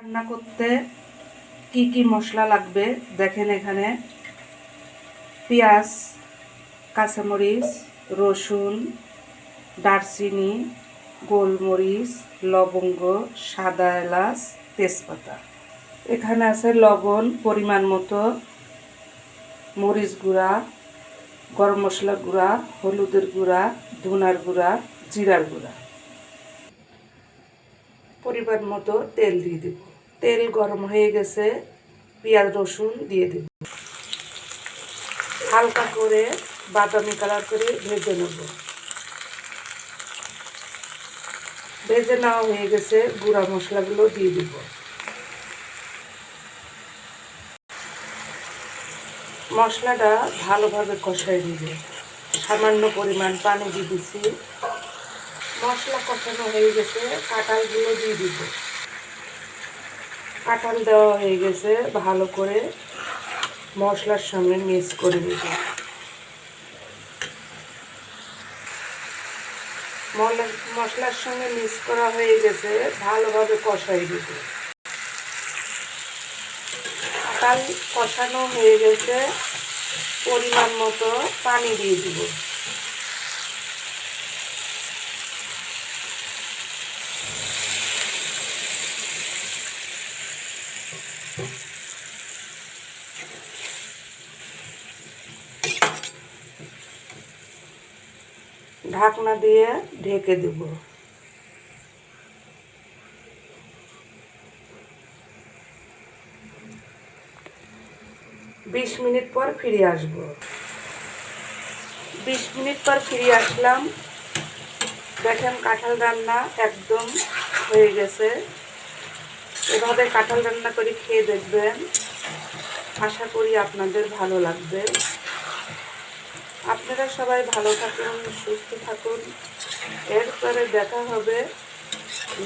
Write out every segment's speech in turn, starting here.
রান্না করতে কি কি মশলা লাগবে দেখেন। এখানে পেঁয়াজ, কাঁচামরিচ, রসুন, দারচিনি, গোলমরিচ, লবঙ্গ, সাদা এলাচ, তেজপাতা। এখানে আছে লবণ পরিমাণ মতো, মরিচ গুঁড়া, গরম মশলা গুঁড়া, হলুদের গুঁড়া, ধনার গুঁড়া, জিরার গুঁড়া। পরিমাণ মতো তেল দিয়ে দেব। তেল গরম হয়ে গেছে, পেঁয়াজ রসুন দিয়ে দেব। হালকা করে বাদামি কালার করে ভেজে নেব। ভেজে নেওয়া হয়ে গেছে, গুঁড়া মশলাগুলো দিয়ে দেব। মশলাটা ভালোভাবে কষাই দিব। সামান্য পরিমাণ পানি দিয়ে দিচ্ছি। মশলা কষানো হয়ে গেছে, কাঁঠালগুলো দিয়ে দিব। কাঁঠাল দেওয়া হয়ে গেছে, ভালো করে মশলার সঙ্গে মিক্স করে দেব। মশলার সঙ্গে মিক্স করা হয়ে গেছে, ভালোভাবে কষাই দেব। কাঁঠাল কষানো হয়ে গেছে, পরিমাণ মতো পানি দিয়ে দিব। ঢাকনা দিয়ে ঢেকে দেব। 20 মিনিট পর ফিরে আসব। 20 মিনিট পর ফিরে আসলাম। দেখেন কাঁঠাল রান্না একদম হয়ে গেছে। এভাবে কাঁঠাল রান্না করে খেয়ে দেখবেন, আশা করি আপনাদের ভালো লাগবে। আপনারা সবাই ভালো থাকুন, সুস্থ থাকুন। এরপরে দেখা হবে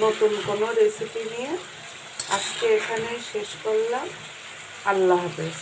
নতুন কোনো রেসিপি নিয়ে। আজকে এখানেই শেষ করলাম। আল্লাহ হাফেজ।